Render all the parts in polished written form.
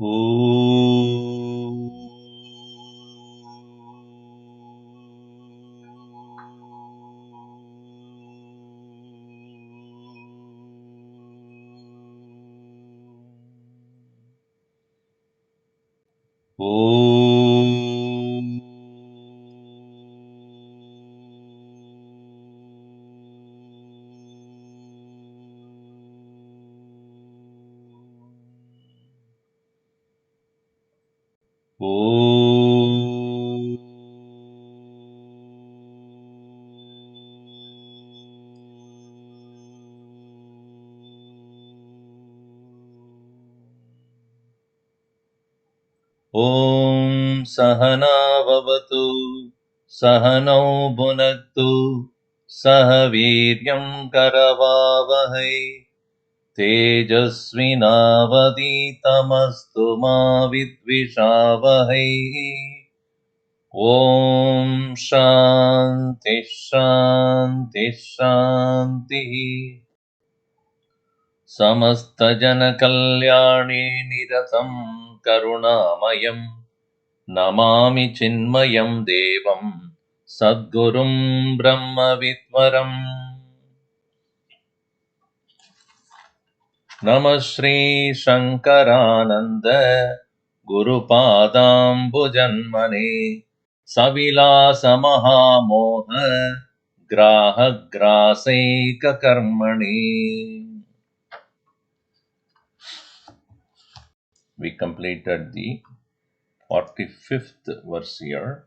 Om. Om. Om. Om Sahana Bhavatu Sahanau Bhunaktu Sahaviryam Karavavahai Tejasvinavaditamastu ma vidvishavahai. Om Shanti Shanti Shanti. Samasta Jana Kalyani Niratam Karunamayam Namami Chinmayam Devam Sadgurum Brahma Vidvaram. Namah Shri Shankarananda Guru Padam Bhujanmane Savila Mahamoha Graha Grasaika Karmani. We completed the 45th verse here.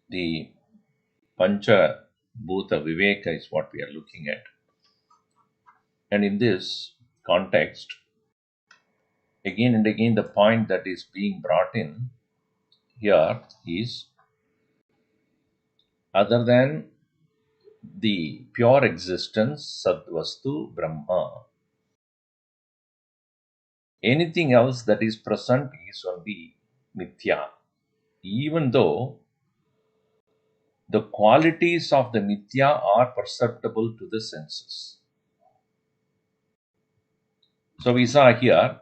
The Pancha Bhuta Viveka is what we are looking at. And in this context, again and again, the point that is being brought in here is other than the pure existence, Sadvastu, Brahma, anything else that is present is only Mithya. Even though the qualities of the Mithya are perceptible to the senses. So we saw here,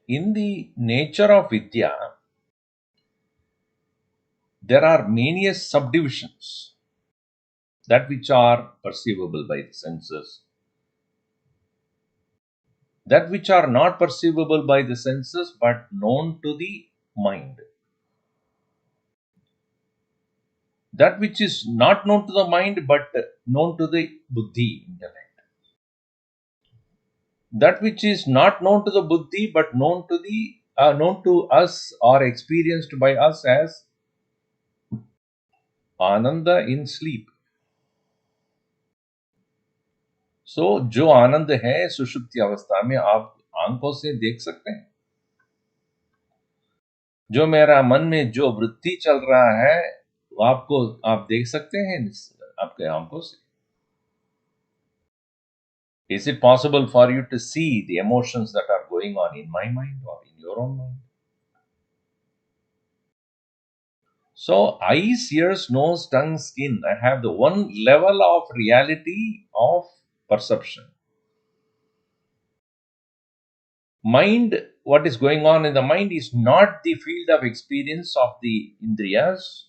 in the nature of Vidya, there are many subdivisions, that which are perceivable by the senses, that which are not perceivable by the senses but known to the mind, that which is not known to the mind but known to the buddhi, intellect, that which is not known to the buddhi but known to us or experienced by us as Anand in sleep. सो जो आनंद है सुषुप्ति अवस्था में आप आंखों से देख सकते हैं. जो मेरा मन में जो वृत्ति चल रहा है वो आप देख सकते हैं आपके आंखों से. Is it possible for you to see the emotions that are going on in my mind or in your own mind? So eyes, ears, nose, tongue, skin, I have the one level of reality of perception. Mind, what is going on in the mind is not the field of experience of the indriyas,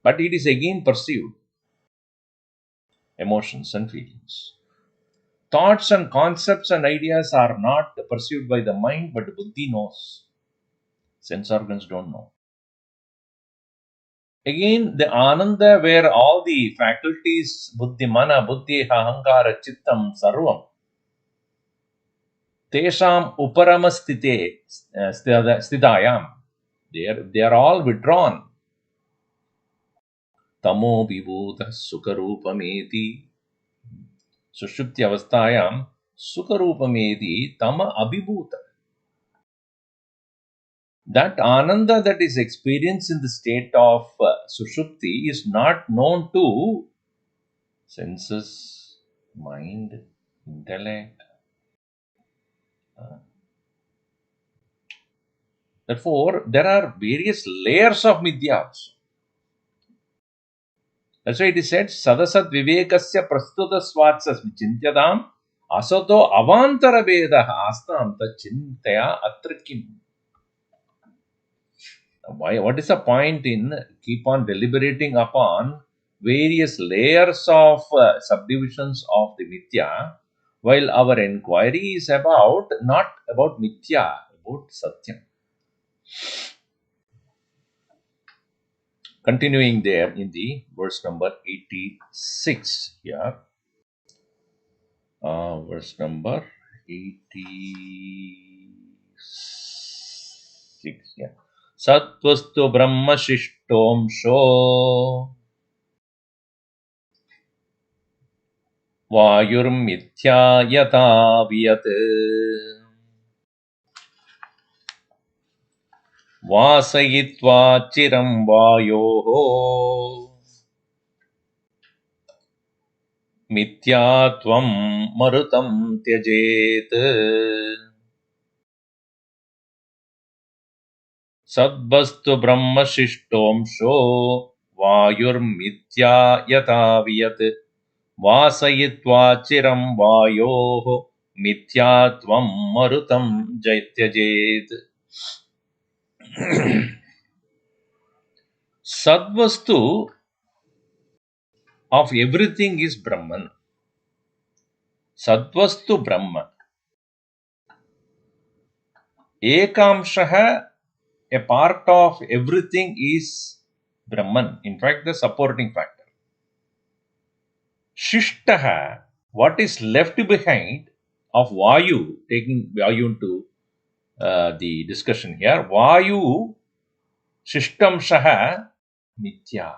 but it is again perceived. Emotions and feelings. Thoughts and concepts and ideas are not perceived by the mind, but the buddhi knows. Sense organs don't know. Again, the ananda where all the faculties, buddhi, mana, buddhi, ahankara, chittam, sarvam, tesham uparama stitayam, they are all withdrawn. Tamo vibhuta sukarupameti. Sushupti avasthayam sukarupameti tama abhibhuta. That ananda that is experienced in the state of sushupti is not known to senses, mind, intellect. Therefore, there are various layers of midya also. That's why it is said, Sadasat Vivekasya Prastuta Swatsas Vichintyadam Asato Avantara Vedaha Astam Tachintaya Atrakim. Why? What is the point in keep on deliberating upon various layers of subdivisions of the Mithya, while our inquiry is about not about Mithya, about Satyam. Continuing there in the verse number 86 here. Verse number 86. Yeah. Satvastu Brahma Shishtom Sho Vayurmithya Yata Vyat Vasayitva Chiram Vayoho Mithyatvam Marutam Tyajet Sadvastu Brahma Shishtom Sho Vayurmithya Yata Vyat Vasayitva Chiram Vayoho Mithyatvam Marutam Jaityajet. Sadvastu of everything is Brahman. Sadvastu Brahma. Ekamshaha, a part of everything is Brahman. In fact, the supporting factor. Shishtaha, what is left behind of Vayu, taking Vayu into the discussion here, Vayu Shishtamshaha Mithya.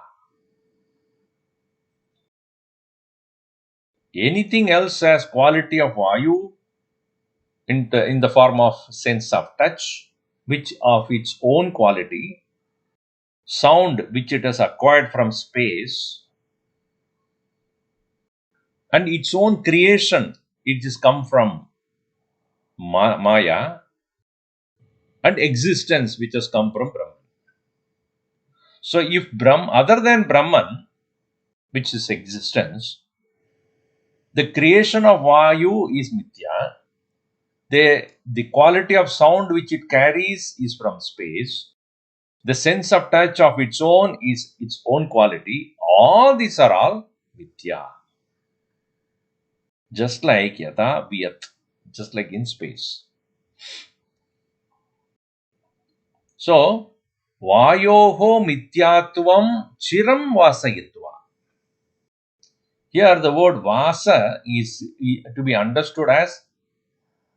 Anything else has quality of Vayu in the form of sense of touch, which of its own quality, sound which it has acquired from space, and its own creation, it has come from Maya, and existence which has come from Brahman. So if other than Brahman, which is existence, the creation of Vayu is Mithya, the quality of sound which it carries is from space, the sense of touch of its own is its own quality, all these are all Mithya. Just like Yata Vyat, just like in space. So, Vayoho Mithyatvam Chiram Vasayitva. Here the word Vasa is to be understood as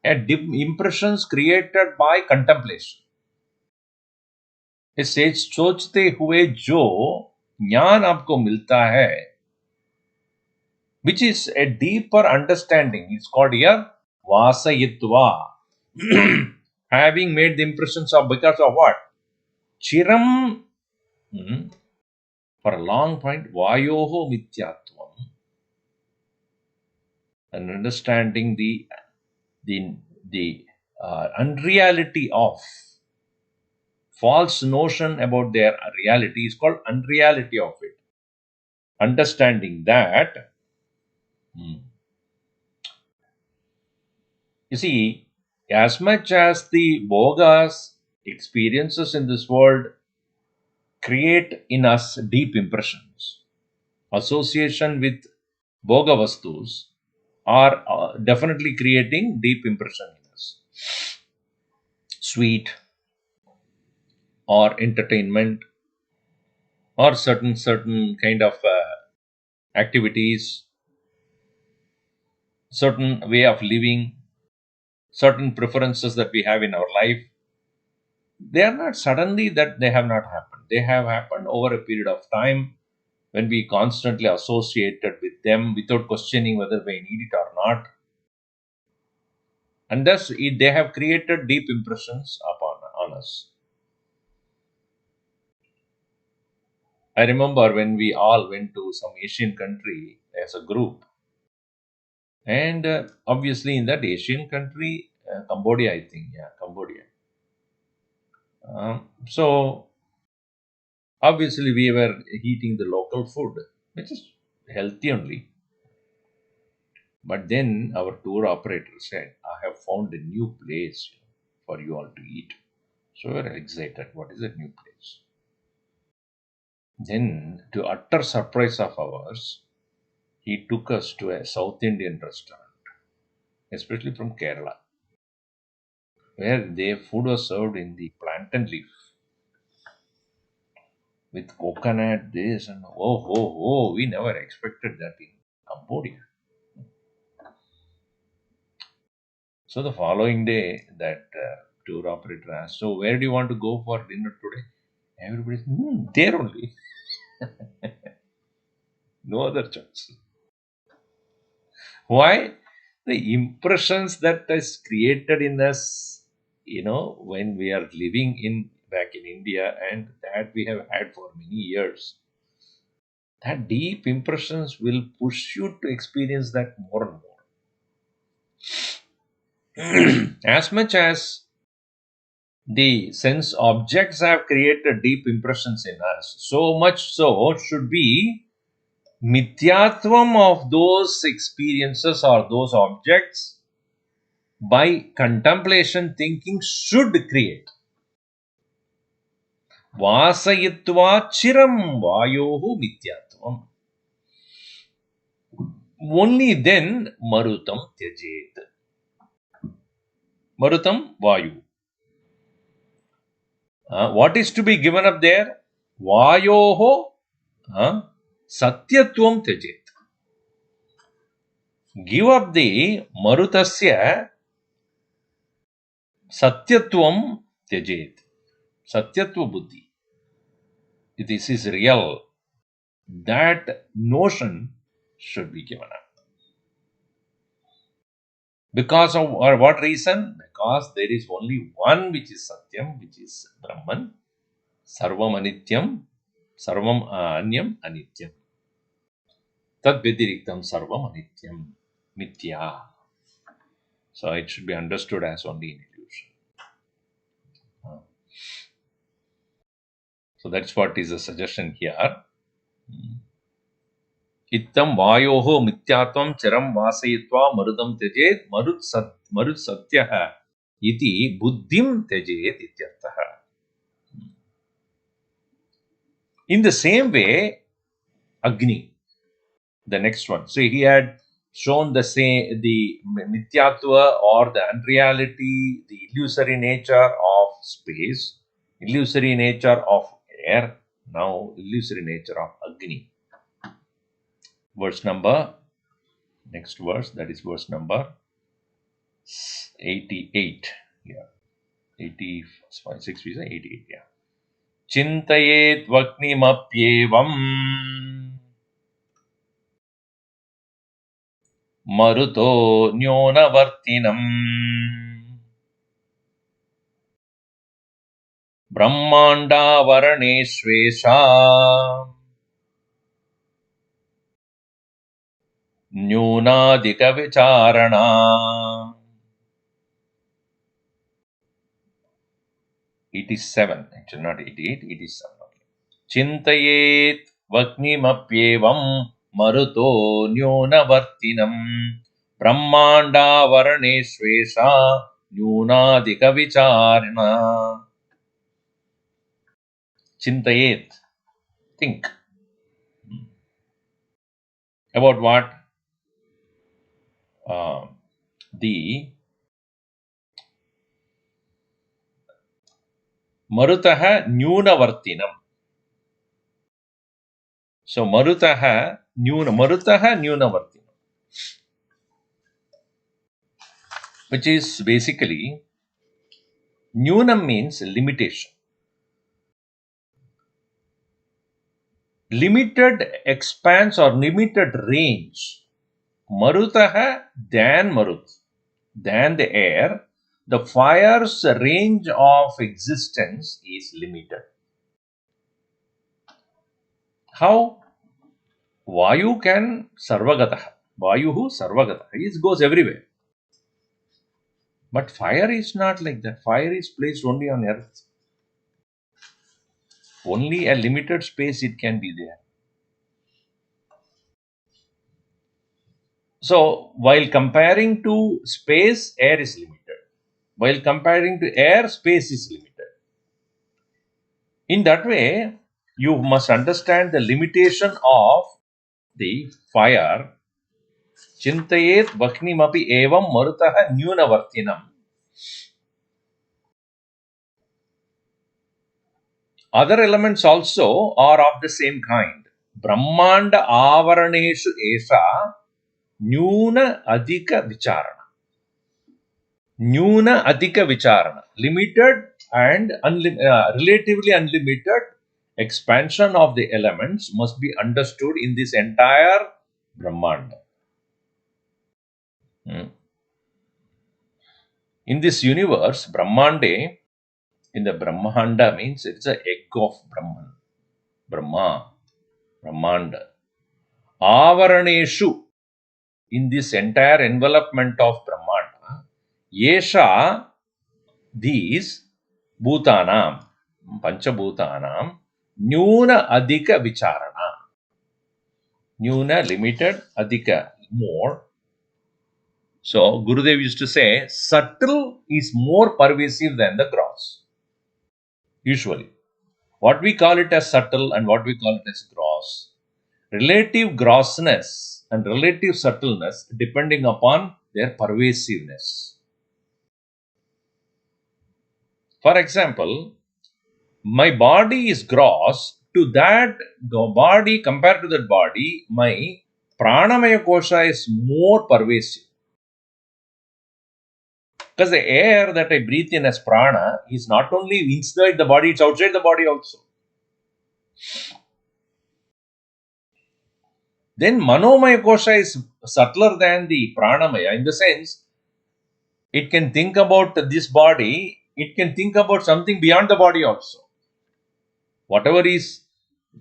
impressions created by contemplation. It says, सोचते हुए जो ज्ञान आपको मिलता है, which is a deeper understanding. It's called here Vasayitva. Having made the impressions of because of what? Chiram, for a long point, Vayoho Mithyatvam. And understanding the unreality of false notion about their reality is called unreality of it. Understanding that, you see, as much as the bogas experiences in this world create in us deep impressions, association with boga vastus are definitely creating deep impression in us. Sweet or entertainment or certain kind of activities, certain way of living, certain preferences that we have in our life, they are not suddenly that they have not happened. They have happened over a period of time when we constantly associated with them without questioning whether we need it or not. And thus they have created deep impressions on us. I remember when we all went to some Asian country as a group. And obviously in that Asian country, Cambodia, I think, yeah, Cambodia. So obviously we were eating the local food. which is healthy only. But then our tour operator said, I have found a new place for you all to eat. So we were excited. What is that new place? Then, to utter surprise of ours, he took us to a South Indian restaurant, especially from Kerala, where their food was served in the plantain leaf with coconut, this and we never expected that in Cambodia. So the following day, that tour operator asked, "So where do you want to go for dinner today?" Everybody said, there only, no other choice. Why? The impressions that is created in us, when we are living in back in India and that we have had for many years, that deep impressions will push you to experience that more and more. As much as the sense objects have created deep impressions in us, so much so should be mithyatvam of those experiences or those objects by contemplation thinking should create. Vasayitva chiram vayohu mithyatvam. Only then marutam tyajet. Marutam vayu. What is to be given up there? Vayoho satyatvam tyajet. Give up the marutasya satyatvam tyajet. Satyatva buddhi. This is real. That notion should be given up. Because of or what reason? Because there is only one which is Satyam, which is Brahman. Sarvam Anityam, Sarvam Anyam Anityam. Tad Vyatiriktam Sarvam Anityam, Mithya. So it should be understood as only an illusion. So that's what is the suggestion here. Ittam vayoho mithyatvam chiram vasayitva marudam tyajet marut satyaha iti buddhim tyajet ityarthaha. In the same way, Agni, the next one. So he had shown the mithyatva or the unreality, the illusory nature of space, illusory nature of air, now illusory nature of Agni. Next verse, that is verse number 88. Yeah. 86, we say 88, yeah. Chintayet vaknimapyevam maruto nyonavartinam brahmanda varaneshvesha nyonaadika vicharana. 87, actually not 88, 87. Chintayet vaknimapyevam maruto nyonavartinam brahmanda varaneshvesha nyunadika vicharana. Chintayet, think. About what? The marutaha nyunavartinam. So marutaha nyunavartinam, which is basically nyunam means limitation. Limited expanse or limited range. Marutaha than marut, than the air, the fire's range of existence is limited. How? Vayu can sarvagataha. Vayuhu sarvagataha. It goes everywhere. But fire is not like that. Fire is placed only on earth. Only a limited space it can be there. So, while comparing to space, air is limited. While comparing to air, space is limited. In that way, you must understand the limitation of the fire. Chintayet vaknimapi evam marutaha nyunavartinam. Other elements also are of the same kind. Brahmanda avaraneshu esha nyuna adhika vicharana. Nyuna adhika vicharana. Limited and relatively unlimited expansion of the elements must be understood in this entire Brahmanda. In this universe, Brahmande, in the Brahmanda means it's an egg of Brahman. Brahma, Brahmanda. Avaraneshu, in this entire envelopment of Brahmanda, Yesha, these Bhutanam, Panchabhutanam, Nyuna Adhika Vicharana. Nyuna, limited, Adhika, more. So, Gurudev used to say, subtle is more pervasive than the gross. Usually. What we call it as subtle and what we call it as gross. Relative grossness and relative subtleness depending upon their pervasiveness. For example, my body is gross. To that body, compared to that body, my pranamaya kosha is more pervasive. Because the air that I breathe in as prana is not only inside the body, it's outside the body also. Then manomaya kosha is subtler than the pranamaya in the sense it can think about this body, it can think about something beyond the body also. Whatever is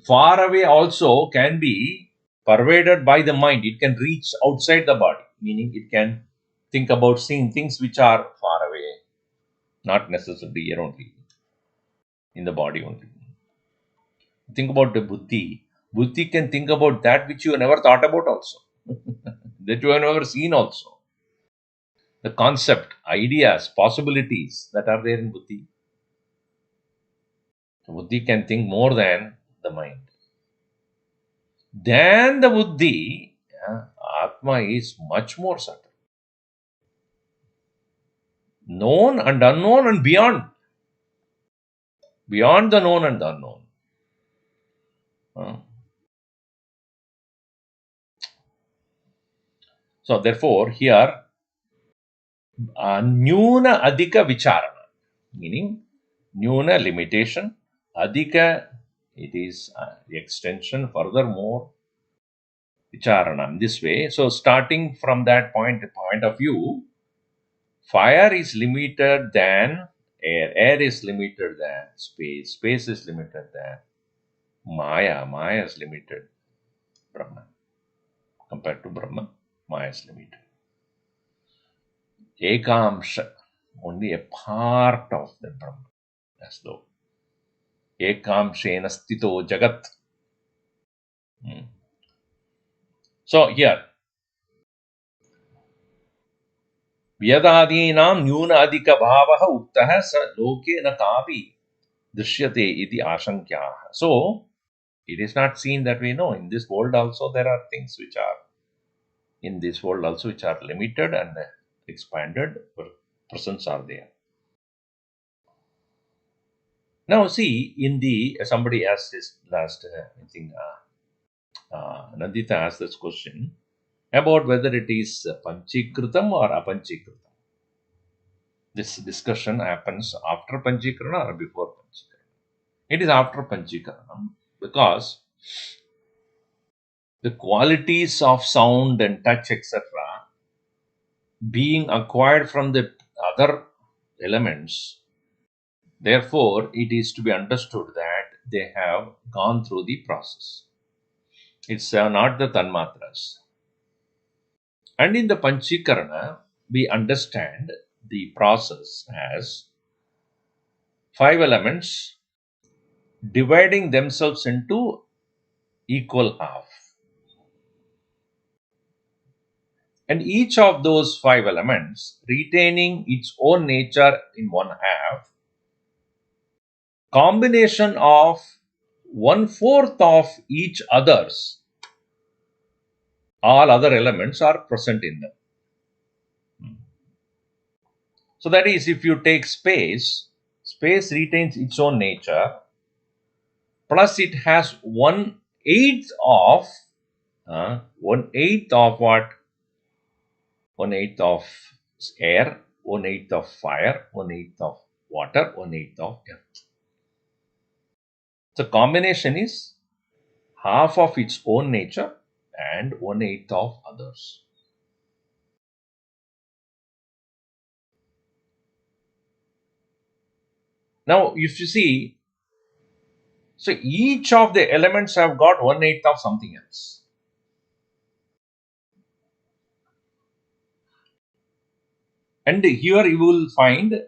far away also can be pervaded by the mind. It can reach outside the body, meaning it can think about seeing things which are far away, not necessarily here only, in the body only. Think about the buddhi. Buddhi can think about that which you never thought about also, that you have never seen also. The concept, ideas, possibilities that are there in buddhi. So buddhi can think more than the mind. Than the buddhi, Atma is much more subtle. Known and unknown and beyond. Beyond the known and the unknown. So therefore, here, Nyuna Adhika Vicharana, meaning Nyuna limitation, Adhika, it is the extension, furthermore, Vicharana. This way, so starting from that point of view, fire is limited than air, air is limited than space, space is limited than Maya, Maya is limited Brahman. Compared to Brahman, Maya is limited. Ekamsha, only a part of the Brahman, as though Ekamshena Stito Jagat. So here, Vyadadinam Nyuna Adhika Bhavaha Uktaha Sa Loke Na Kavi Drishyate Iti Ashankyaha. So, it is not seen that we know. In this world also there are things which are in this world also which are limited and expanded. Presence are there. Now see, in the somebody asked this last, I think Nandita asked this question about whether it is Panchikritam or Apanchikritam. This discussion happens after Panchikarana or before Panchikarana. It is after Panchikarana because the qualities of sound and touch, etc., being acquired from the other elements, therefore, it is to be understood that they have gone through the process. It's not the Tanmatras. And in the Panchikarana, we understand the process as 5 elements dividing themselves into equal half. And each of those 5 elements retaining its own nature in one half, combination of 1/4 of each others, all other elements are present in them. So that is, if you take space, space retains its own nature, plus it has 1/8 of 1/8 of what? 1/8 of air, 1/8 of fire, 1/8 of water, 1/8 of earth. The combination is half of its own nature and 1/8 of others. Now, if you see, so each of the elements have got 1/8 of something else. And here you will find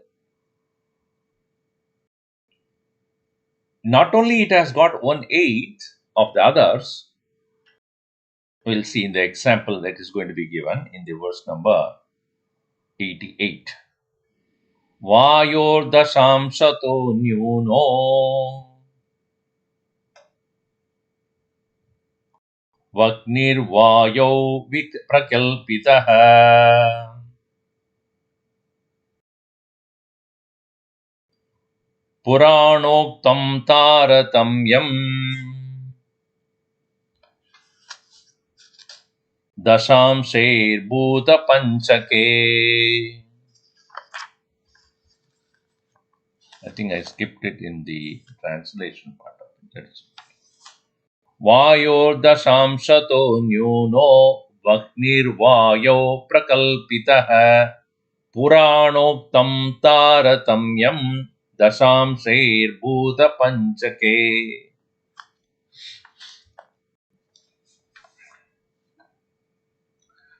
not only it has got 1/8 of the others, we'll see in the example that is going to be given in the verse number 88. वायोर्दशांशतो न्यूनो वह्निर्वायौ प्रकल्पितः पुराणोक्तं तारतम्यम् दशांशैर्भूतपञ्चके. I think I skipped it in the translation part of it. That's वायोर्दशांशतो न्यूनो वह्निर्वायौ प्रकल्पितः पुराणोक्तं तारतम्यं दशांशैर्भूतपञ्चके.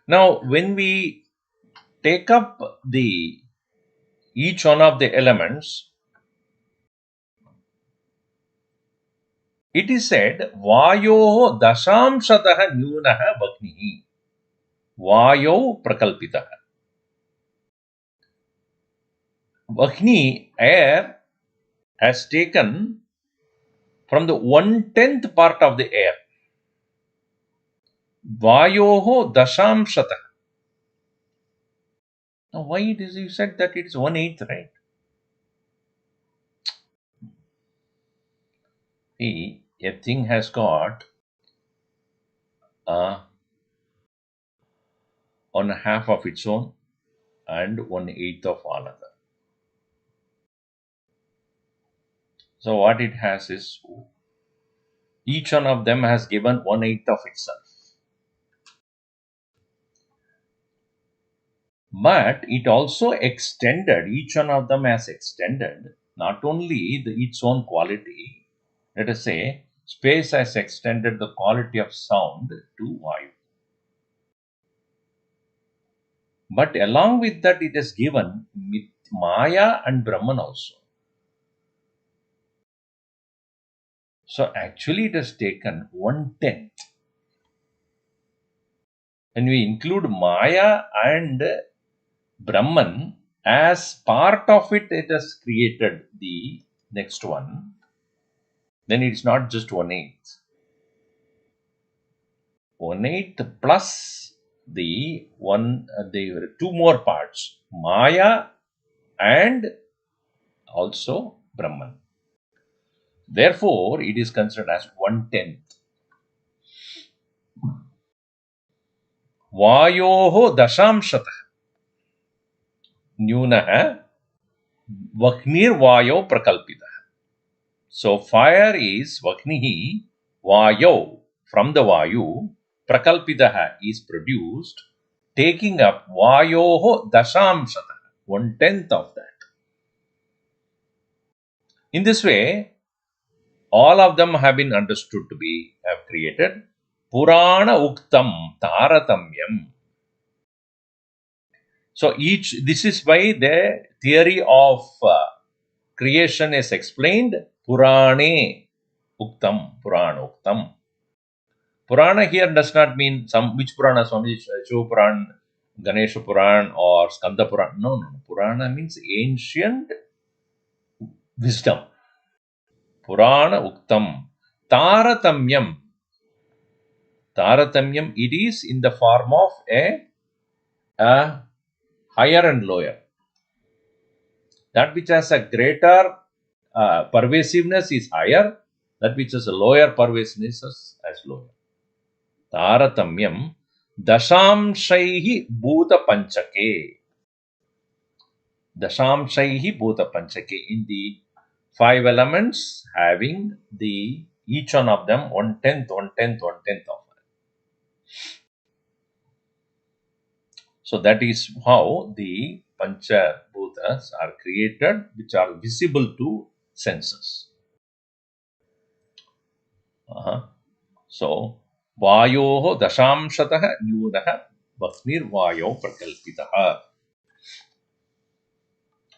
Now, when we take up each one of the elements, it is said, Vayoho dashamshatah nyunaha vagnihi. Vayo prakalpitah. Vagni, air, has taken from the 1/10 part of the air. Vayoho dashamshatah. Now, why it is you said that it is 1/8, right? See, a thing has got 1/2 of its own and 1/8 of all other. So what it has is, each one of them has given 1/8 of itself. But it also extended, each one of them has extended not only its own quality, let us say, space has extended the quality of sound to Vayu. But along with that, it has given Maya and Brahman also. So actually, it has taken 1/10. When we include Maya and Brahman, as part of it, it has created the next one. Then it's not just 1/8. 1/8 plus the 2 more parts, Maya and also Brahman. Therefore, it is considered as 1/10. Vayoho dashamshatah nyunaha vagnirvayo prakalpitah. So fire is Vagnihi, Vayo, from the Vayu, Prakalpitaha is produced, taking up Vayoho Dashamsata, 1/10 of that. In this way, all of them have been understood to be have created Purana Uktam Taratamyam. So this is why the theory of creation is explained Purane Uktam, Purana Uktam. Purana here does not mean which Purana, Swami, Shiva Puran, Ganesha Puran or Skanda Puran. No, no, no. Purana means ancient wisdom. Purana Uktam. Taratamyam. Taratamyam, it is in the form of a higher and lower. That which has a greater pervasiveness is higher. That which has a lower pervasiveness is as lower. Taratamyam dashamshaihi bhuta panchake. Dashamshaihi bhuta panchake. In the 5 elements having the each one of them 1/10, 1/10, 1/10 of it. So that is how the Pancha Bhutas are created, which are visible to senses. So, Vayoho dashamshatah nyudah Bhasnir Vayo Prakalpitah.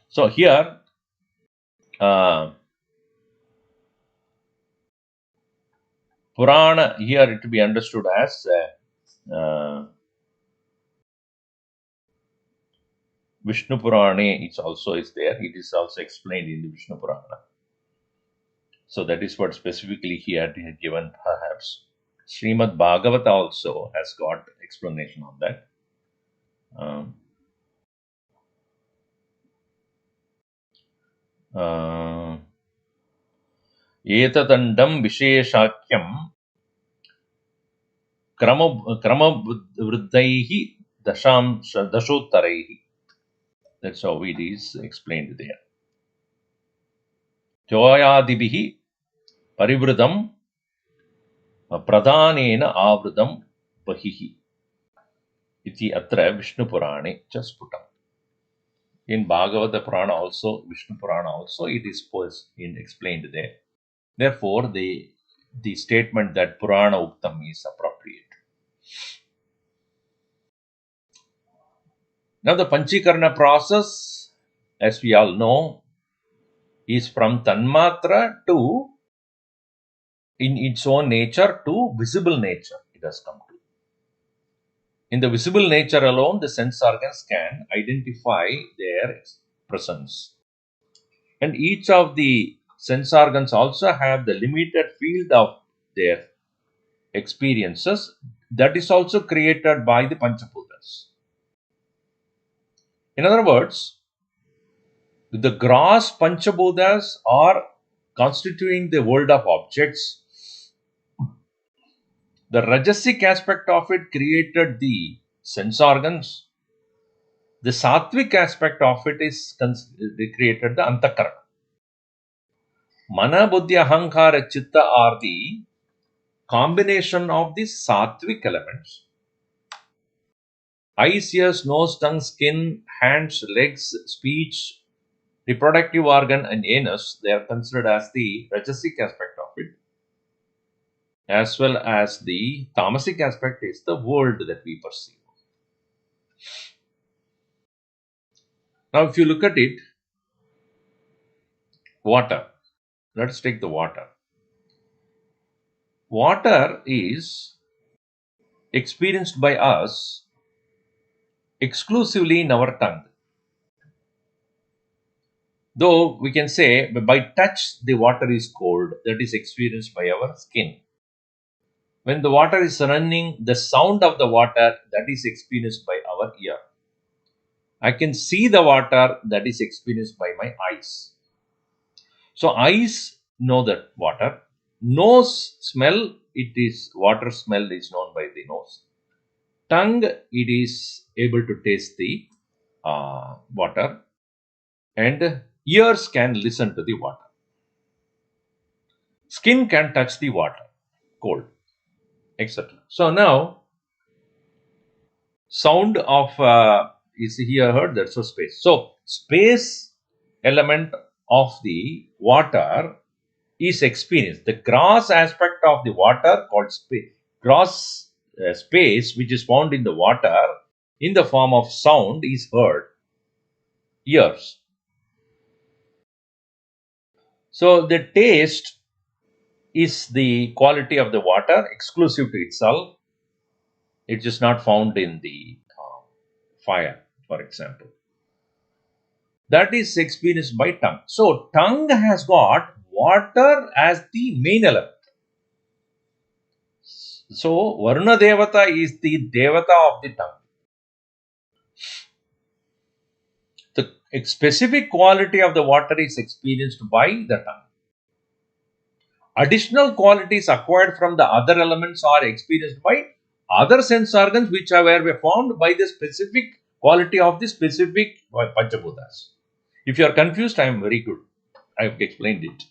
So here, Purana, here it to be understood as Vishnu Purane, it also is there. It is also explained in the Vishnu Purana. So that is what specifically here they have given perhaps. Srimad Bhagavata also has got explanation on that. Etatandam Visheshakyam Kramavruddhaihi Dashottaraihi. That's how it is explained there. Toyadibihi Parivruddham Pradhanena Avruddham Bahihi. Iti Atra Vishnu Purane Chasputam. In Bhagavata Purana also, Vishnu Purana also, it is explained there. Therefore, the statement that Purana Uktam is appropriate. Now, the Panchikarana process, as we all know, is from Tanmatra to, in its own nature, to visible nature, it has come to. In the visible nature alone, the sense organs can identify their presence. And each of the sense organs also have the limited field of their experiences that is also created by the Panchabhutas. In other words, the gross Panchabhutas are constituting the world of objects. The Rajasic aspect of it created the sense organs. The Sattvic aspect of it is created the Antakarana. Mana, Buddhi, Ahankara, Chitta are the combination of the Sattvic elements. Eyes, ears, nose, tongue, skin, hands, legs, speech, reproductive organ, and anus, they are considered as the Rajasic aspect of it. As well as the Tamasic aspect is the world that we perceive. Now, if you look at it, water. Let's take the water. Water is experienced by us exclusively in our tongue. Though we can say by touch the water is cold, that is experienced by our skin. When the water is running, the sound of the water that is experienced by our ear. I can see the water that is experienced by my eyes. So eyes know that water. Nose smell, it is water smell is known by the nose. Tongue, it is able to taste the water. And ears can listen to the water. Skin can touch the water, cold, etc. So now, sound of is here heard, that's a space. So space element of the water is experienced. The gross aspect of the water called space, gross space which is found in the water in the form of sound is heard, ears. So the taste is the quality of the water exclusive to itself. It is not found in the fire, for example. That is experienced by tongue. So, tongue has got water as the main element. So, Varuna Devata is the Devata of the tongue. The specific quality of the water is experienced by the tongue. Additional qualities acquired from the other elements are experienced by other sense organs which were formed by the specific quality of the specific Panchabhutas. If you are confused, I am very good. I have explained it.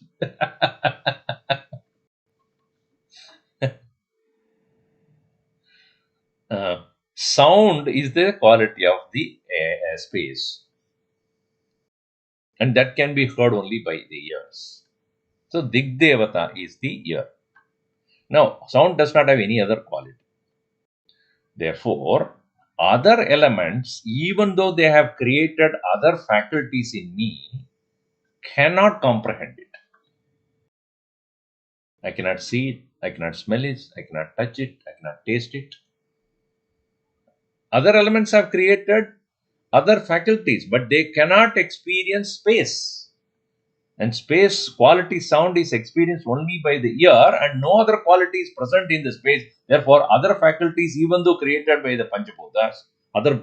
Sound is the quality of the space, and that can be heard only by the ears. So, Digdevata is the ear. Now, sound does not have any other quality. Therefore, other elements, even though they have created other faculties in me, cannot comprehend it. I cannot see it, I cannot smell it, I cannot touch it, I cannot taste it. Other elements have created other faculties, but they cannot experience space. And space quality sound is experienced only by the ear, and no other quality is present in the space. Therefore, other faculties, even though created by the Panchabhutas, other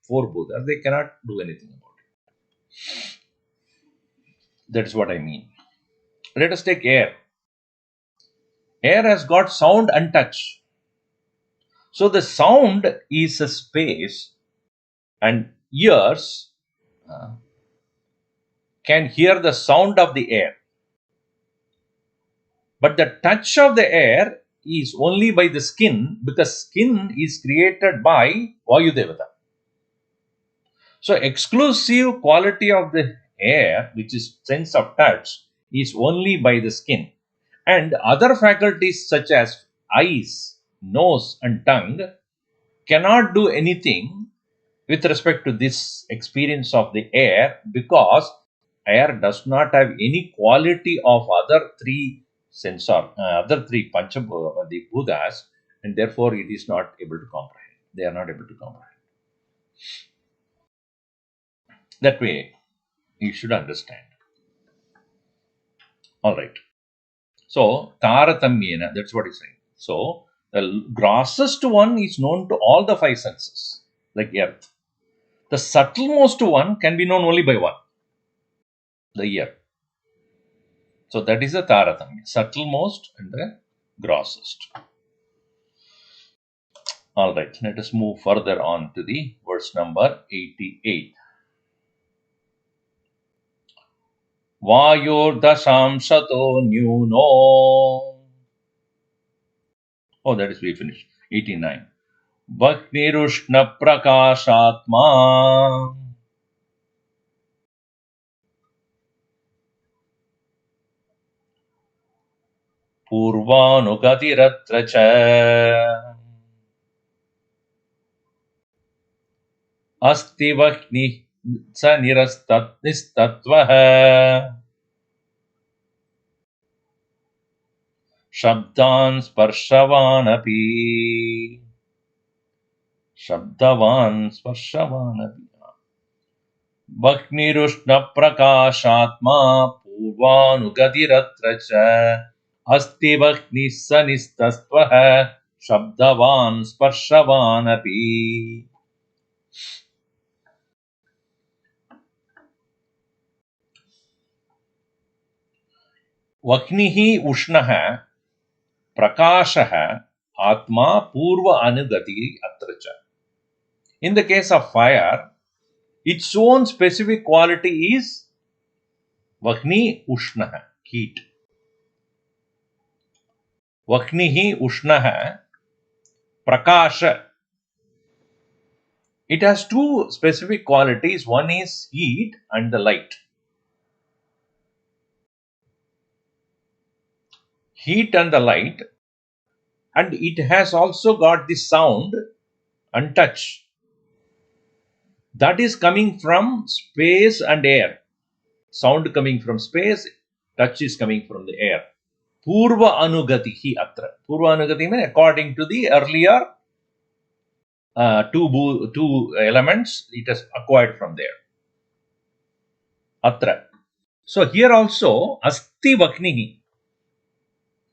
four Bhutas, they cannot do anything about it. That is what I mean. Let us take air. Air has got sound and touch. So the sound is a space, and ears can hear the sound of the air. But the touch of the air is only by the skin, because skin is created by Vayu Devata. So exclusive quality of the air, which is sense of touch, is only by the skin. And other faculties such as eyes, nose and tongue cannot do anything with respect to this experience of the air, because air does not have any quality of other three other three the Buddhas, and therefore it is not able to comprehend. They are not able to comprehend. That way, you should understand. All right. So, Taratamyena, that's what he's saying. So, the grossest one is known to all the five senses, like earth. The subtlemost one can be known only by one, the ear. So, that is the Taratamya, subtlemost and the grossest. All right, let us move further on to the verse number 88. Vayordasamsato nyuno. Oh, that is we finished. 89. Bhaknirushna prakashatma. Purvanugatirattra cha. Asti Vakni sa nistatvaha. Shabdan sparshavan api. Shabdavan sparshavan api. Bhaknirushna prakashatma purvanugatirattra cha. Asti Vakni sa nistatvaha. Shabdavan sparshavan api. Vaknihi Ushnaha Prakashaha Atma Purva Anugati Atracha. In the case of fire, its own specific quality is Vakni Ushnaha, heat. Vaknihi Ushnaha Prakasha. It has two specific qualities. One is heat and the light. Heat and the light, and it has also got the sound and touch. That is coming from space and air. Sound coming from space, touch is coming from the air. Purva anugatihi atra. Purva anugati means according to the earlier two elements, it has acquired from there. Atra. So here also, asti vaknihi,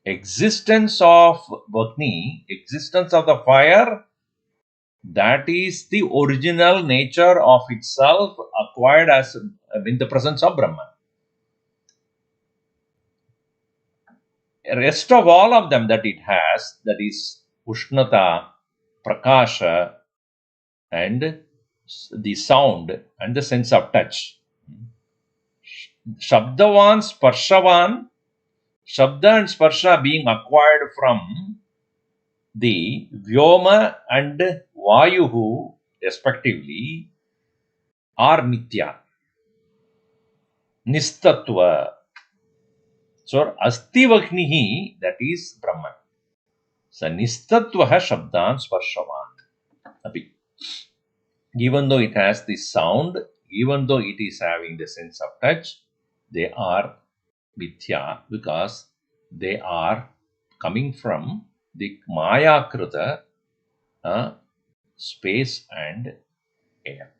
existence of Vagni, existence of the fire, that is the original nature of itself acquired as in the presence of Brahman. Rest of all of them that it has, that is Ushnata, Prakasha, and the sound and the sense of touch. Shabdavan, Sparshavan, Shabda and Sparsha being acquired from the Vyoma and Vayuhu respectively are Nitya. Nistatva. So, Asti Vaknihi, that is Brahman. So, Nistatvaha Shabdan Sparshavan. Api. Even though it has the sound, even though it is having the sense of touch, they are Mithya because they are coming from the Maya Kruta, space and air.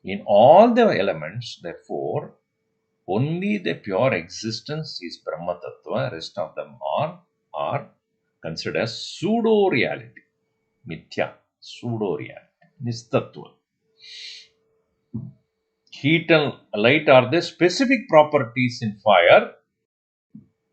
In all the elements, therefore, only the pure existence is Brahma Tattva, rest of them are considered as pseudo reality. Mithya, pseudo reality. Nistatva. Heat and light are the specific properties in fire,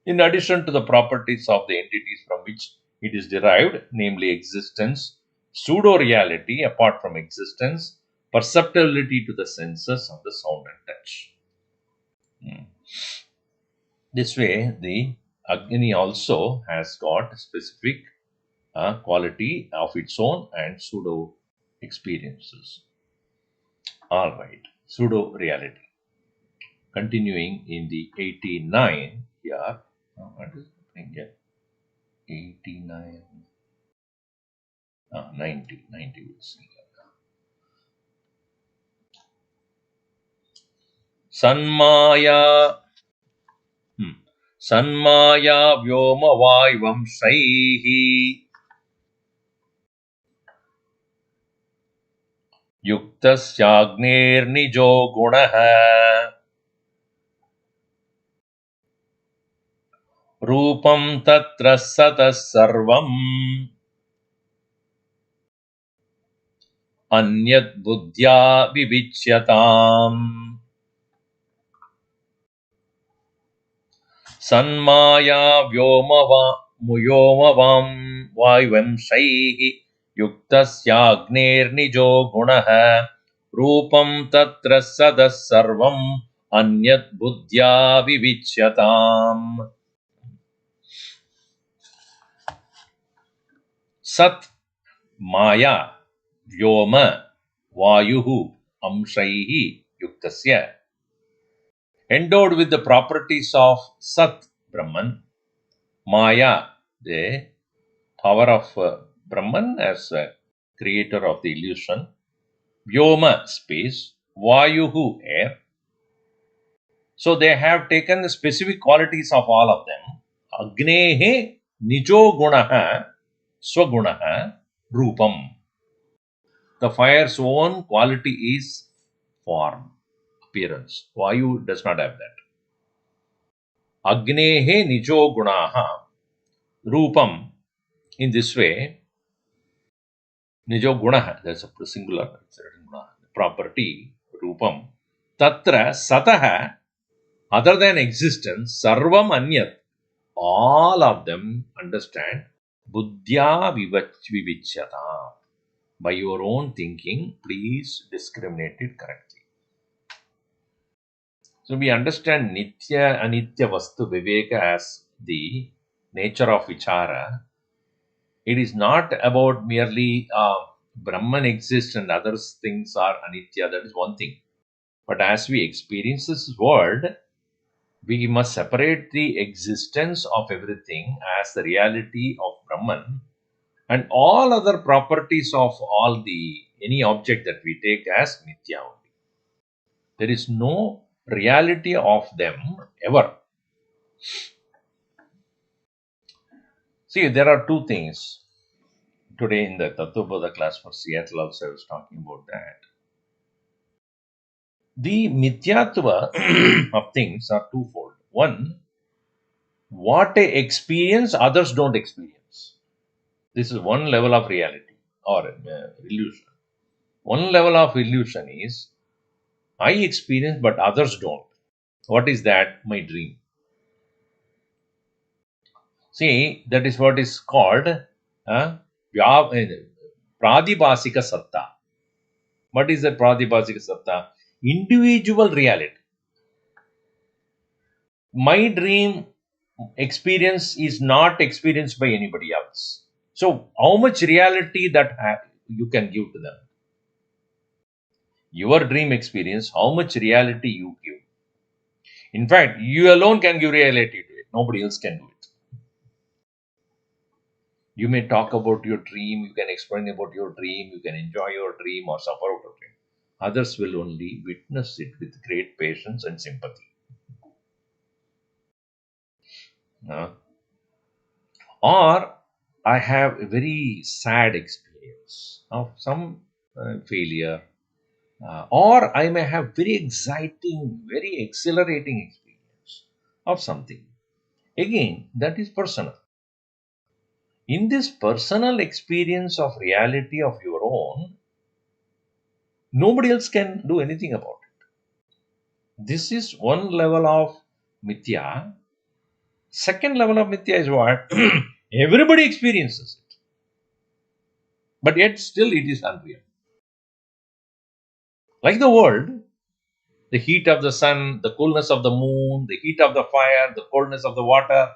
in addition to the properties of the entities from which it is derived, namely existence, pseudo reality apart from existence, perceptibility to the senses of the sound and touch. This way, the Agni also has got specific quality of its own and pseudo experiences. All right, pseudo reality. Continuing in the 89 here. What is happening here? 89. 90. 90 we'll see. Sanmaya. Sanmaya Vyoma Vaivam Shaihi Yuktasyagnernijo Gunaha Rupam Tatra Satas Sarvam Anyat Buddhya Vivicyatam. Sanmaya Vyoma Vaivam Shaihi Yuktasyagnernijo Gunaha Rupam Tatra Sadas Sarvam Anyat Buddhya Vivicyatam. Sat Maya Vyoma Vayuhu Amshaihi Yuktasya, endowed with the properties of Sat Brahman, Maya, the power of Brahman as a creator of the illusion, Vyoma, space, Vayuhu, air. So they have taken the specific qualities of all of them. Agnehe Nijo Gunaha Swagunaha Rupam. The fire's own quality is form, appearance. Vayu does not have that. Agnehe Nijo Gunaha Rupam. In this way, Nijo Gunaha, that's a singular property, Rupam. Tatra Sataha, other than existence, Sarvam Anyat, all of them understand Buddhya Vivichyata. By your own thinking, please discriminate it correctly. So we understand Nitya Anitya Vastu Viveka as the nature of Vichara. It is not about merely Brahman exists and other things are Anitya, that is one thing. But as we experience this world, we must separate the existence of everything as the reality of Brahman and all other properties of any object that we take as Nitya only. There is no reality of them ever. See, there are two things. Today in the Tattva class for Seattle also I was talking about that. The mithyatva of things are twofold. One, what I experience, others don't experience. This is one level of reality or illusion. One level of illusion is I experience but others don't. What is that? My dream. See, that is what is called pradibhasika satta. What is that pradibhasika satta? Individual reality. My dream experience is not experienced by anybody else. So, how much reality that you can give to them? Your dream experience, how much reality you give? In fact, you alone can give reality to it. Nobody else can do it. You may talk about your dream, you can explain about your dream, you can enjoy your dream or suffer out of it. Others will only witness it with great patience and sympathy. Uh, or I have a very sad experience of some failure, or I may have very exciting, very exhilarating experience of something. Again, that is personal. In this personal experience of reality of your own, nobody else can do anything about it. This is one level of mithya. Second level of mithya is what? Everybody experiences it. But yet still it is unreal. Like the world, the heat of the sun, the coolness of the moon, the heat of the fire, the coldness of the water,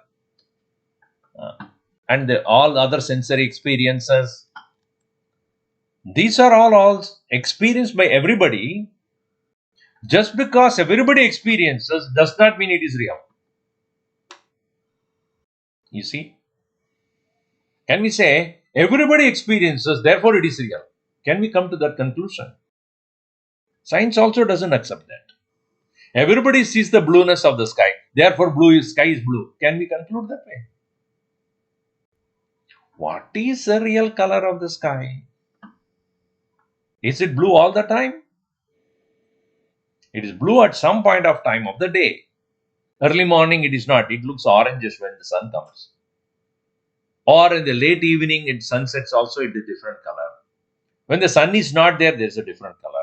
and all other sensory experiences. These are all experienced by everybody. Just because everybody experiences does not mean it is real. You see? Can we say everybody experiences, therefore it is real? Can we come to that conclusion? Science also doesn't accept that. Everybody sees the blueness of the sky, therefore sky is blue. Can we conclude that way? What is the real color of the sky? Is it blue all the time? It is blue at some point of time of the day. Early morning it is not. It looks orangish when the sun comes. Or in the late evening, it sunsets also it is different color. When the sun is not there, there is a different color.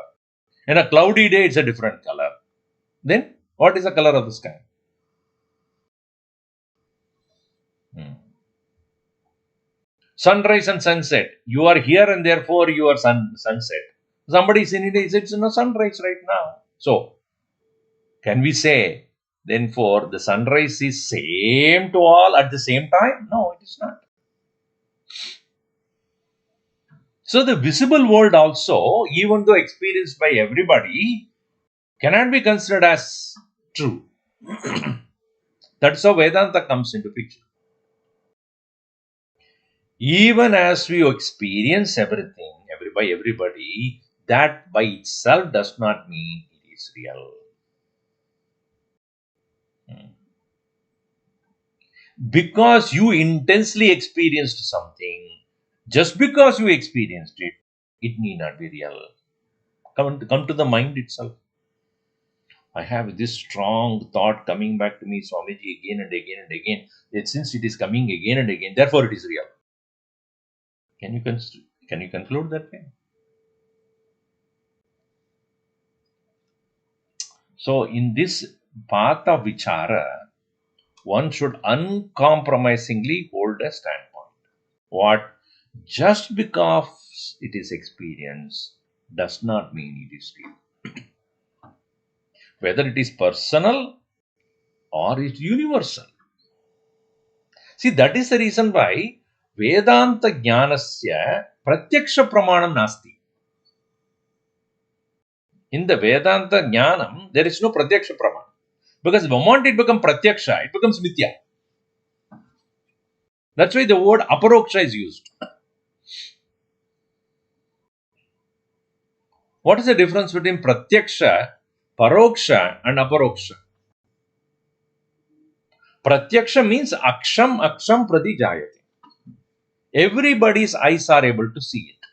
In a cloudy day, it's a different color. Then, what is the color of the sky? Hmm. Sunrise and sunset. You are here and therefore you are sunset. Somebody is in India, it's no sunrise right now. So, can we say, then for the sunrise is same to all at the same time? No, it is not. So, the visible world also, even though experienced by everybody, cannot be considered as true. That's how Vedanta comes into picture. Even as we experience everything by everybody, that by itself does not mean it is real. Because you intensely experienced something, just because you experienced it, it need not be real. Come to the mind itself. I have this strong thought coming back to me, Swamiji, again and again and again. That since it is coming again and again, therefore it is real. Can you conclude that way? So, in this path of vichara, one should uncompromisingly hold a standpoint. What? Just because it is experience does not mean it is real. Whether it is personal or it's universal. See, that is the reason why Vedanta Jnanasya Pratyaksha Pramanam Nasti. In the Vedanta Jnanam, there is no Pratyaksha Pramanam. Because the moment it becomes Pratyaksha, it becomes Mithya. That's why the word Aparoksha is used. What is the difference between Pratyaksha, Paroksha and Aparoksha? Pratyaksha means Aksham Prati Jayate. Everybody's eyes are able to see it.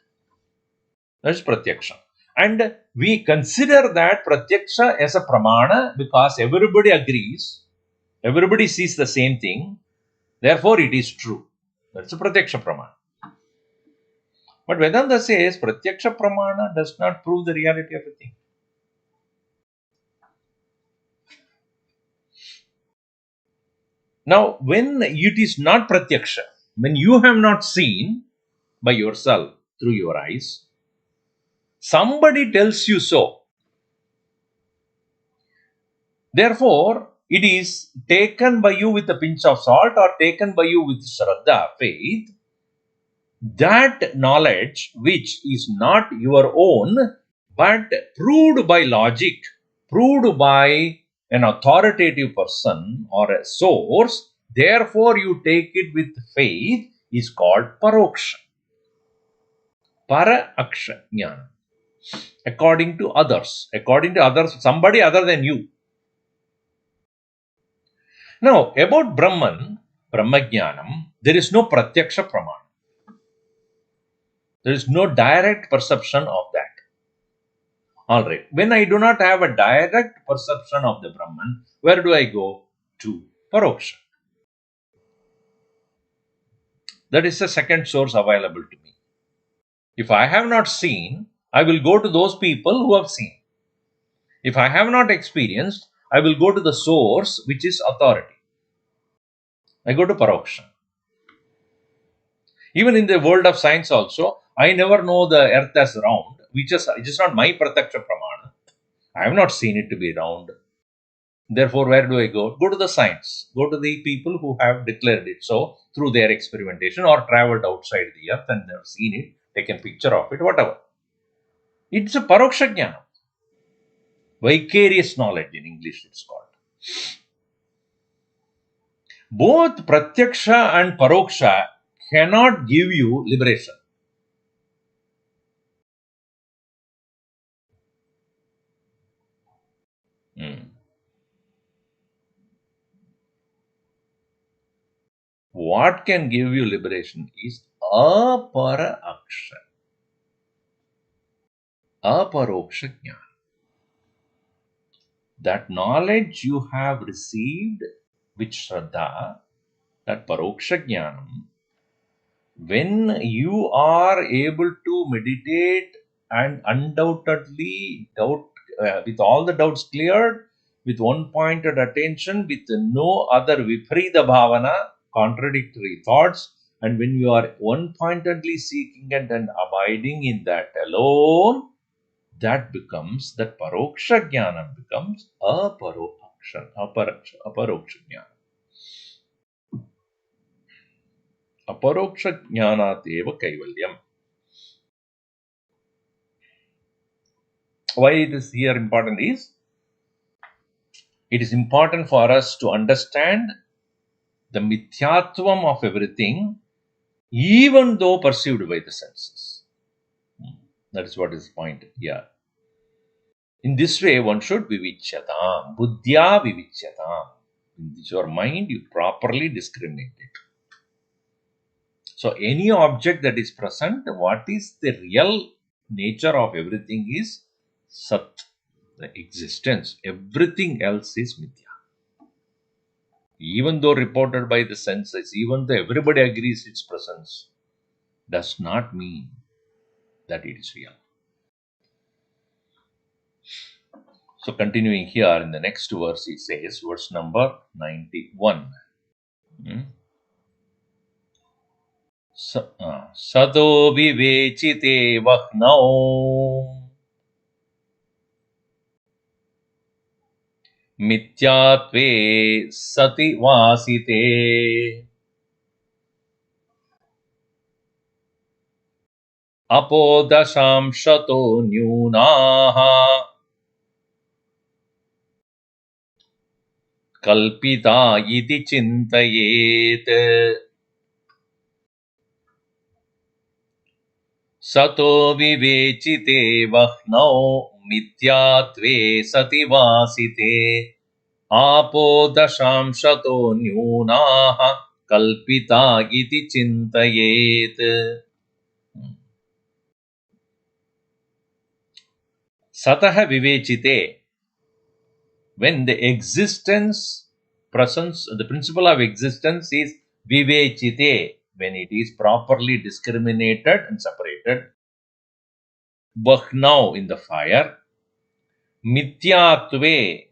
That is pratyaksha. And we consider that pratyaksha as a pramana because everybody agrees, everybody sees the same thing, therefore it is true. That's a pratyaksha pramana. But Vedanta says pratyaksha pramana does not prove the reality of a thing. Now, when it is not pratyaksha, when you have not seen by yourself through your eyes, somebody tells you so. Therefore, it is taken by you with a pinch of salt or taken by you with shraddha, faith. That knowledge, which is not your own, but proved by logic, proved by an authoritative person or a source, therefore you take it with faith, is called paroksha. Para aksha jnana. According to others, somebody other than you. Now, about Brahman, Brahmajnanam, there is no pratyaksha pramana. There is no direct perception of that. Alright, when I do not have a direct perception of the Brahman, where do I go? To paroksha. That is the second source available to me. If I have not seen, I will go to those people who have seen. If I have not experienced, I will go to the source which is authority. I go to paroksha. Even in the world of science also, I never know the earth as round, which is not my pratyaksha pramana. I have not seen it to be round. Therefore, where do I go? Go to the science. Go to the people who have declared it so through their experimentation or traveled outside the earth and have seen it, taken picture of it, whatever. It's a paroksha jnana. Vicarious knowledge in English it's called. Both pratyaksha and paroksha cannot give you liberation. What can give you liberation is apara aksha, aparoksha jnana. That knowledge you have received with shraddha, that paroksha jnanam, when you are able to meditate and undoubtedly with all the doubts cleared, with one pointed attention, with no other viparita bhavana, contradictory thoughts, and when you are one pointedly seeking and then abiding in that alone, that becomes, that paroksha jnana becomes aparoksha jnana. Aparoksha jnanat eva kaivalyam. Why it is here important is, it is important for us to understand the mithyatvam of everything, even though perceived by the senses. That is what is the point here. In this way, one should vivicyatam, buddhya vivicyatam. In your mind, you properly discriminate it. So, any object that is present, what is the real nature of everything is sat, the existence. Everything else is mithya. Even though reported by the senses, even though everybody agrees its presence, does not mean that it is real. So, continuing here in the next verse, he says, verse number 91. Sato vivechite vahnau mityatve sati vasite apodashamshato nyunaha kalpita iti chintayet. Sato vivechite vahnau mityatve sati vasite apodashamshato nyunaha kalpita iti chintayet. Satah vivechite, when the existence, presence, the principle of existence is vivechite, when it is properly discriminated and separated, bahnav in the fire, mithyatve,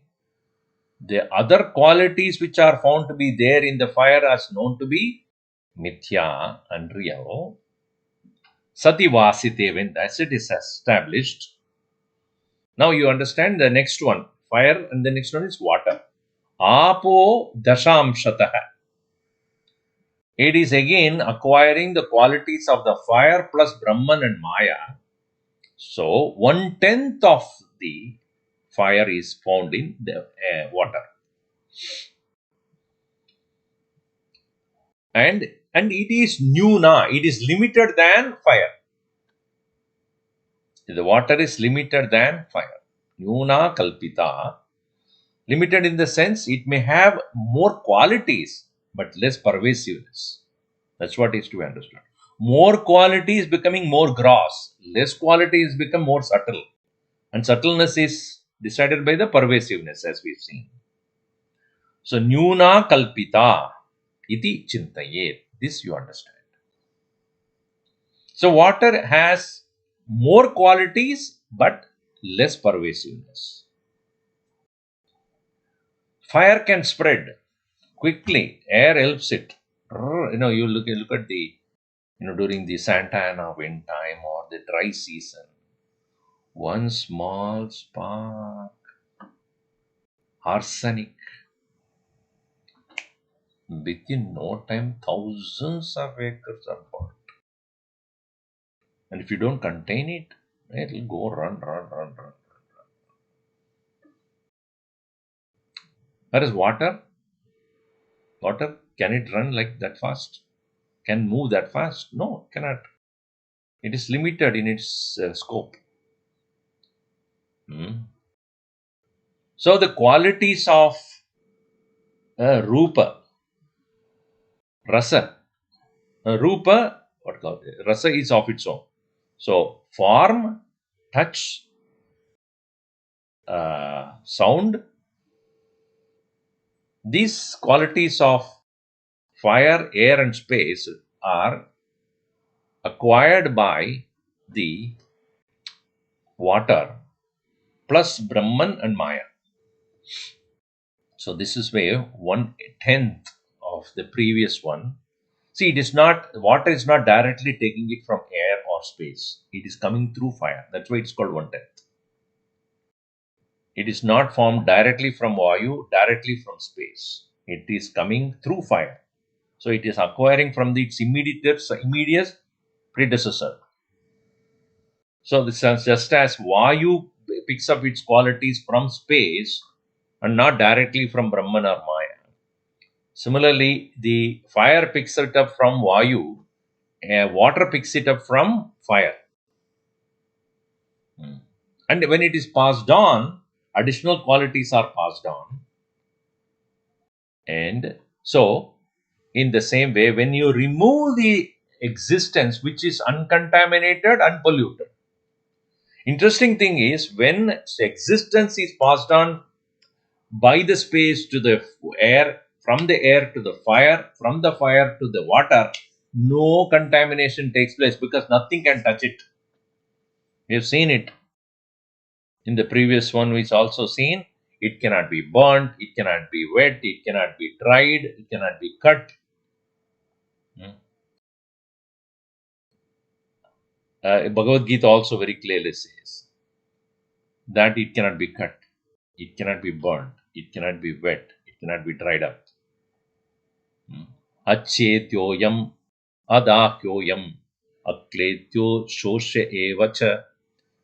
the other qualities which are found to be there in the fire as known to be mithya and real. Sati vasite, when as it is established. Now you understand the next one, fire, and the next one is water. Apo dashamshatah. It is again acquiring the qualities of the fire plus Brahman and Maya. So 1/10 of the fire is found in the water. And it is nuna, it is limited than fire. The water is limited than fire. Nuna kalpita. Limited in the sense it may have more qualities but less pervasiveness. That's what is to be understood. More quality is becoming more gross, less quality is become more subtle. And subtleness is decided by the pervasiveness, as we've seen. So, nyuna kalpita iti chintayet. This you understand. So, water has more qualities but less pervasiveness. Fire can spread quickly. Air helps it. You look at the during the Santa Ana wind time or the dry season. One small spark, arsenic. Within no time, thousands of acres are burnt. And if you don't contain it, it will go run, run, run, run. Whereas water, can it run like that fast? Can move that fast? No, cannot. It is limited in its scope. So the qualities of rupa, rasa, rupa, what called it? Rasa is of its own. So form, touch, sound, these qualities of fire, air, and space are acquired by the water plus Brahman and Maya. So this is where 1/10 of the previous one. See, water is not directly taking it from air or space. It is coming through fire. That's why it's called 1/10. It is not formed directly from Vayu, directly from space. It is coming through fire. So it is acquiring from its immediate predecessor. So this is just as Vayu picks up its qualities from space and not directly from Brahman or Maya. Similarly, the fire picks it up from Vayu, water picks it up from fire. And when it is passed on, additional qualities are passed on. And so, in the same way, when you remove the existence which is uncontaminated, unpolluted. Interesting thing is, when existence is passed on by the space to the air, from the air to the fire, from the fire to the water, no contamination takes place because nothing can touch it. We have seen it in the previous one, which also seen. It cannot be burnt, it cannot be wet, it cannot be dried, it cannot be cut. Bhagavad Gita also very clearly says that it cannot be cut, it cannot be burnt, it cannot be wet, it cannot be dried up. Achetyoyam adakyoyam akletyo shosya evacha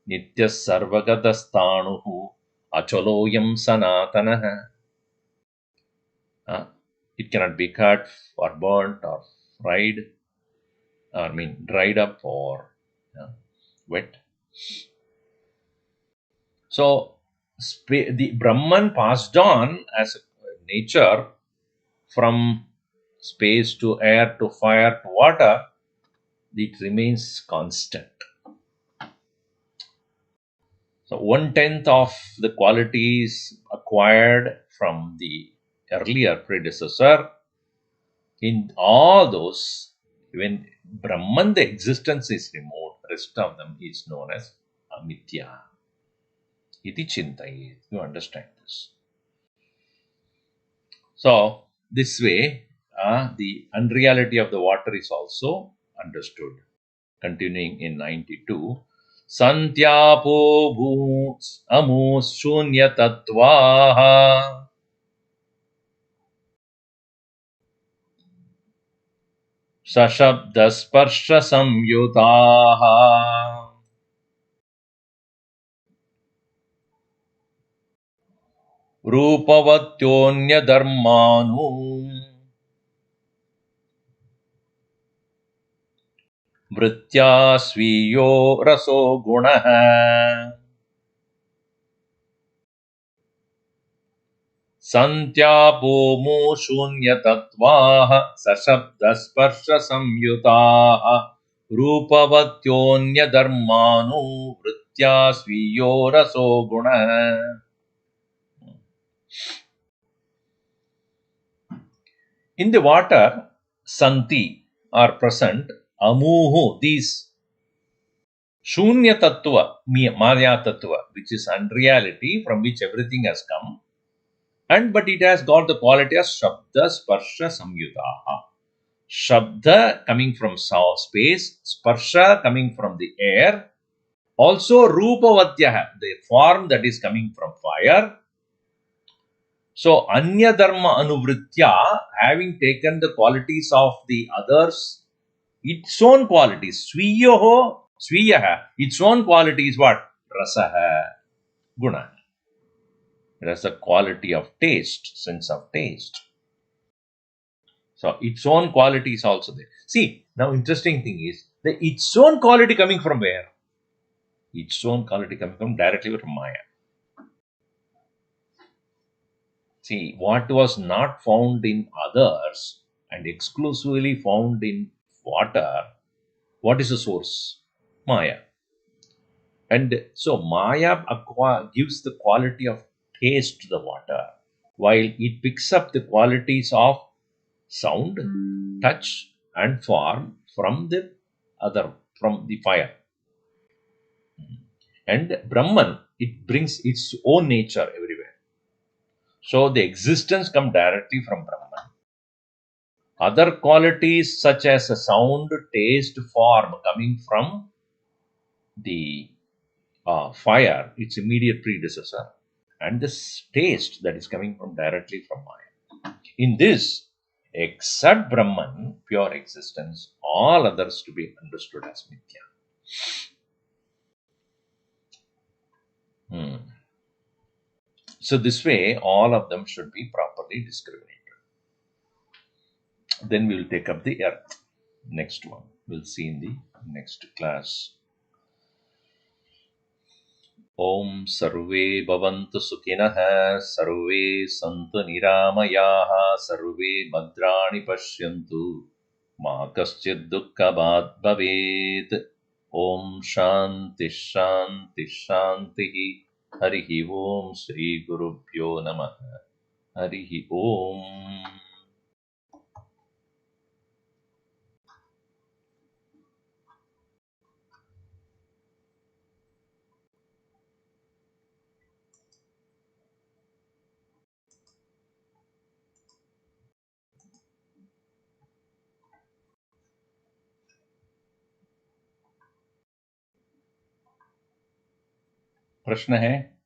nitya sarvagadastanuhu achaloyam sanatanaha. It cannot be cut or burnt or fried, dried up or wet. So, the Brahman passed on as nature from space to air to fire to water, it remains constant. So 1/10 of the qualities acquired from the earlier predecessor, in all those, when Brahman, the existence is removed, rest of them is known as amitya. Iti chintayet. You understand this. So, this way, the unreality of the water is also understood. Continuing in 92, Santyapo bhoots amus shunya tattvaha sashabda sparsha samyutaha रूपवत्योन्य धर्मानु वृत्त्या स्वीयो रसो गुणः सन्त्यापोमो शून्यतत्त्वाः सशब्दस्पर्शसंयुताः रूपवत्योऽन्यधर्माणो वृत्त्या स्वीयो रसो गुणः. In the water, santi are present, amuhu, these Shunya Tattva, Maya Tattva, which is unreality from which everything has come, but it has got the quality of Shabda Sparsha Samyutaha. Shabda coming from space, Sparsha coming from the air, also Rupavatyaha, the form that is coming from fire. So, Anya Dharma Anuvritya, having taken the qualities of the others, its own qualities, Swiyaha, its own quality is what? Rasaha, Guna. It has a quality of taste, sense of taste. So, its own quality is also there. See, now interesting thing is, its own quality coming from where? Its own quality coming from directly from Maya. See, what was not found in others and exclusively found in water, what is the source? Maya. And so Maya gives the quality of taste to the water, while it picks up the qualities of sound, touch, and form from the from the fire. And Brahman, it brings its own nature everywhere. So the existence comes directly from Brahman. Other qualities such as a sound, taste, form coming from the fire, its immediate predecessor, and this taste that is coming from directly from Maya. In this, except Brahman, pure existence, all others to be understood as Mithya. So this way, all of them should be properly discriminated. Then we will take up the earth. Next one. We'll see in the next class. Om Sarve Bhavantu Sukhinah Sarve Santu Niramayaha Sarve Bhadrani Pashyantu Ma Kaschid Dukkhabhat Bhavet. Om Shanti Shanti Shanti Harihi Om Sri Gurubhyo Namah Harihi Om. प्रश्न है?